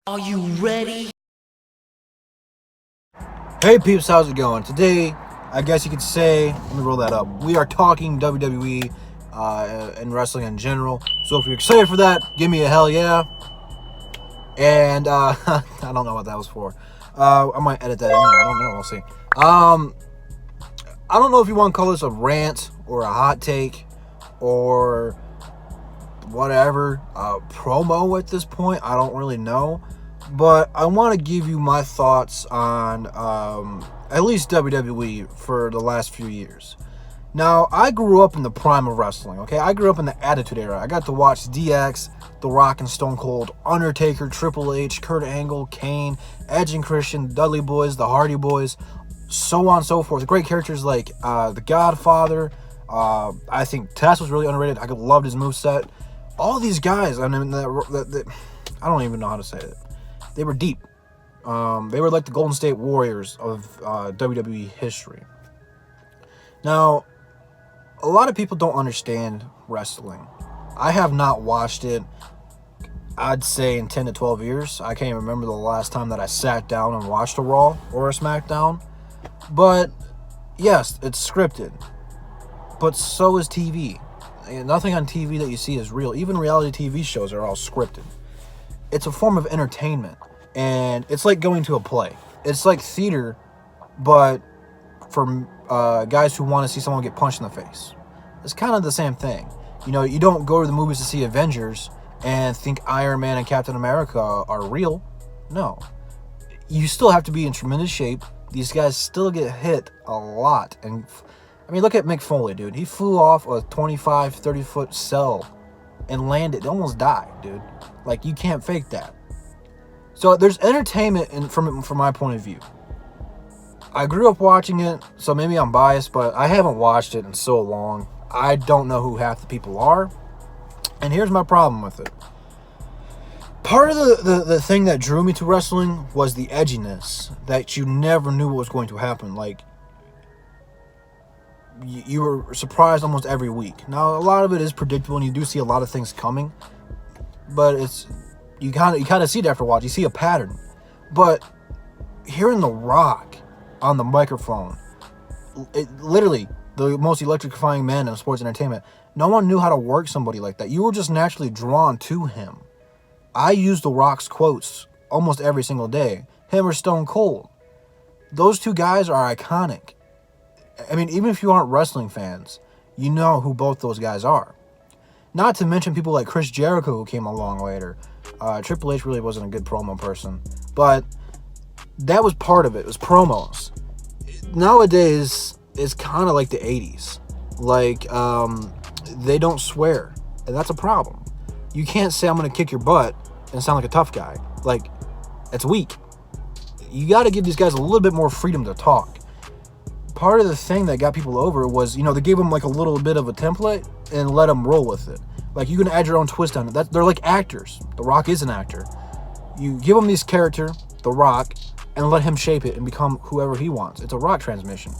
Are you ready? Hey peeps, how's it going? Today, I guess you could say, let me roll that up. We are talking WWE and wrestling in general. So if you're excited for that, give me a hell yeah. And I don't know what that was for. I might edit that in there. I don't know. We'll see. I don't know if you want to call this a rant or a hot take or whatever promo at this point. I don't really know, but I want to give you my thoughts on at least WWE for the last few years. Now, I grew up in the prime of wrestling, okay? I grew up in the Attitude Era. I got to watch DX, The Rock and Stone Cold, Undertaker, Triple H, Kurt Angle, Kane, Edge and Christian, the Dudley Boys, the Hardy Boys, so on and so forth. Great characters like The Godfather. I think Tess was really underrated. I loved his moveset. All these guys, I mean, I don't even know how to say it. They were deep. They were like the Golden State Warriors of WWE history. Now, a lot of people don't understand wrestling. I have not watched it, I'd say, in 10 to 12 years. I can't even remember the last time that I sat down and watched a Raw or a SmackDown. But, yes, it's scripted. But so is TV. Nothing on TV that you see is real. Even reality TV shows are all scripted. It's a form of entertainment. And it's like going to a play. It's like theater, but for guys who want to see someone get punched in the face. It's kind of the same thing. You know, you don't go to the movies to see Avengers and think Iron Man and Captain America are real. No. You still have to be in tremendous shape. These guys still get hit a lot. And I mean, look at Mick Foley, dude. He flew off a 25, 30-foot cell and landed. Almost died, dude. Like, you can't fake that. So there's entertainment from my point of view. I grew up watching it, so maybe I'm biased, but I haven't watched it in so long. I don't know who half the people are. And here's my problem with it. Part of the thing that drew me to wrestling was the edginess, that you never knew what was going to happen. Like, you were surprised almost every week. Now, a lot of it is predictable, and you do see a lot of things coming. But you kind of see it after a while. You see a pattern. But hearing The Rock on the microphone, literally the most electrifying man in sports entertainment, no one knew how to work somebody like that. You were just naturally drawn to him. I use The Rock's quotes almost every single day. Him or Stone Cold. Those two guys are iconic. I mean, even if you aren't wrestling fans, you know who both those guys are. Not to mention people like Chris Jericho, who came along later. Triple H really wasn't a good promo person. But that was part of it. It was promos. Nowadays, it's kind of like the 80s. Like, they don't swear. And that's a problem. You can't say, I'm going to kick your butt and sound like a tough guy. Like, that's weak. You got to give these guys a little bit more freedom to talk. Part of the thing that got people over was, they gave them like a little bit of a template and let them roll with it. Like, you can add your own twist on it. They're like actors. The Rock is an actor. You give him this character, The Rock, and let him shape it and become whoever he wants. It's a Rock transformation.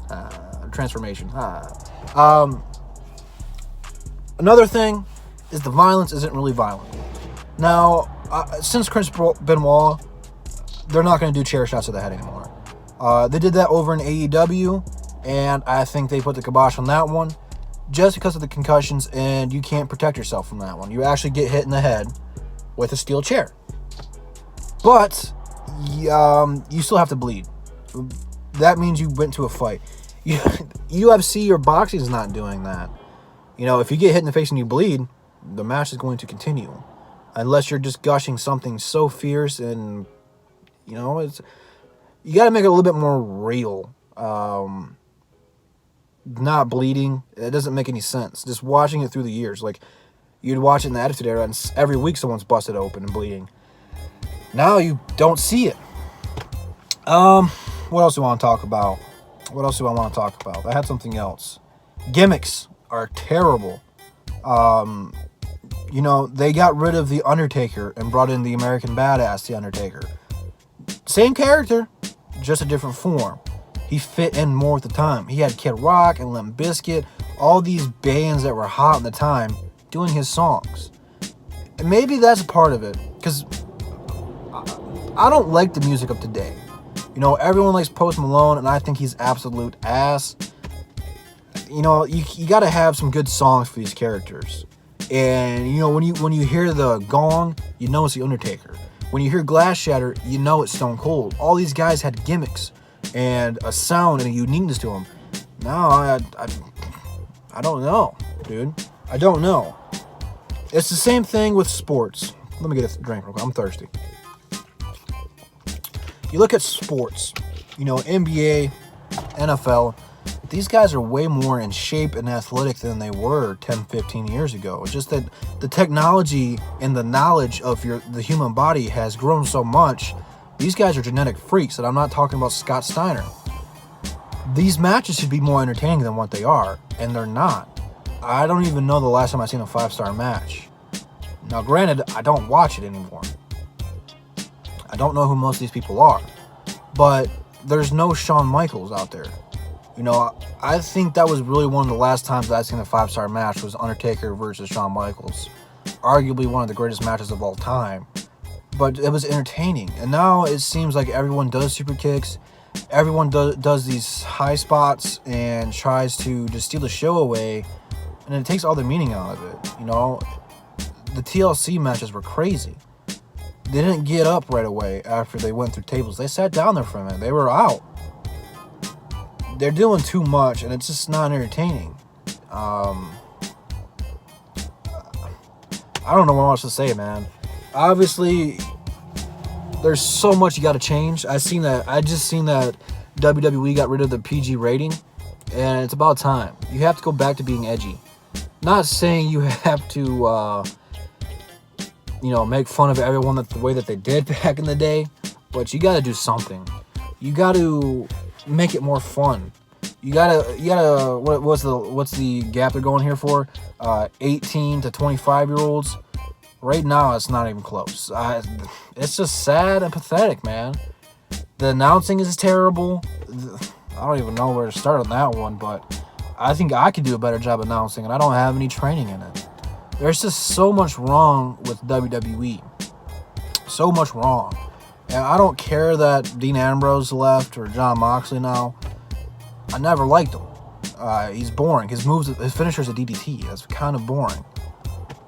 Another thing is the violence isn't really violent. Now, since Chris Benoit, they're not going to do chair shots to the head anymore. They did that over in AEW, and I think they put the kibosh on that one just because of the concussions, and you can't protect yourself from that one. You actually get hit in the head with a steel chair. But you still have to bleed. That means you went to a fight. UFC or boxing is not doing that. If you get hit in the face and you bleed, the match is going to continue. Unless you're just gushing something so fierce and, it's... You got to make it a little bit more real. Not bleeding. It doesn't make any sense. Just watching it through the years. Like, you'd watch it in the Attitude Era, and every week someone's busted open and bleeding. Now you don't see it. What else do I want to talk about? I had something else. Gimmicks are terrible. They got rid of The Undertaker and brought in the American Badass, The Undertaker. Same character, just a different form. He fit in more at the time. He had Kid Rock and Limp Bizkit, all these bands that were hot at the time, doing his songs. And maybe that's a part of it, because I don't like the music of today. You know, everyone likes Post Malone, and I think he's absolute ass. You know, you got to have some good songs for these characters. And you know, when you hear the gong, you know it's the Undertaker. When you hear glass shatter, you know it's Stone Cold. All these guys had gimmicks and a sound and a uniqueness to them. Now I don't know, dude. I don't know. It's the same thing with sports. Let me get a drink real quick. I'm thirsty. You look at sports, you know, NBA, NFL, these guys are way more in shape and athletic than they were 10, 15 years ago. It's just that the technology and the knowledge of the human body has grown so much. These guys are genetic freaks, and I'm not talking about Scott Steiner. These matches should be more entertaining than what they are, and they're not. I don't even know the last time I've seen a 5-star match. Now, granted, I don't watch it anymore. I don't know who most of these people are, but there's no Shawn Michaels out there. You know, I think that was really one of the last times that I've seen a 5-star match was Undertaker versus Shawn Michaels. Arguably one of the greatest matches of all time. But it was entertaining. And now it seems like everyone does super kicks. Everyone does these high spots and tries to just steal the show away. And it takes all the meaning out of it. You know, the TLC matches were crazy. They didn't get up right away after they went through tables. They sat down there for a minute. They were out. They're doing too much, and it's just not entertaining. I don't know what else to say, man. Obviously, there's so much you got to change. I just seen that WWE got rid of the PG rating, and it's about time. You have to go back to being edgy. Not saying you have to, make fun of everyone the way that they did back in the day, but you got to do something. You got to make it more fun. You gotta. What's the gap they're going here for? 18 to 25-year-olds. Right now, it's not even close. It's just sad and pathetic, man. The announcing is terrible. I don't even know where to start on that one, but I think I could do a better job announcing, and I don't have any training in it. There's just so much wrong with WWE. So much wrong. And I don't care that Dean Ambrose left or Jon Moxley now. I never liked him. He's boring. His finisher's a DDT. That's kind of boring.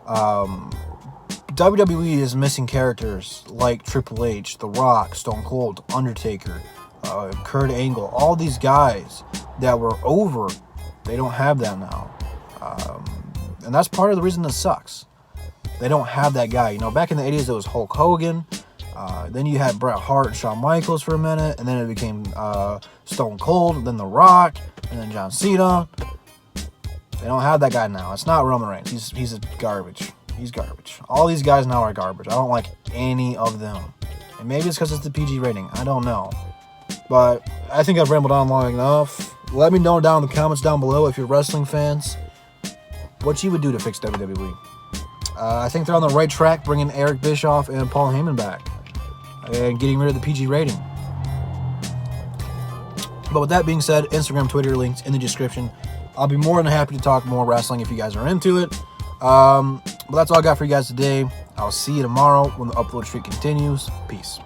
WWE is missing characters like Triple H, The Rock, Stone Cold, Undertaker, Kurt Angle. All these guys that were over, they don't have that now. And that's part of the reason this sucks. They don't have that guy. You know, back in the 80s, it was Hulk Hogan. Then you had Bret Hart and Shawn Michaels for a minute. And then it became Stone Cold, then The Rock, and then John Cena. They don't have that guy now. It's not Roman Reigns. He's a garbage. He's garbage. All these guys now are garbage. I don't like any of them. And maybe it's because it's the PG rating. I don't know. But I think I've rambled on long enough. Let me know down in the comments down below if you're wrestling fans what you would do to fix WWE. I think they're on the right track bringing Eric Bischoff and Paul Heyman back and getting rid of the PG rating. But with that being said, Instagram, Twitter links in the description. I'll be more than happy to talk more wrestling if you guys are into it. But that's all I got for you guys today. I'll see you tomorrow when the upload streak continues. Peace.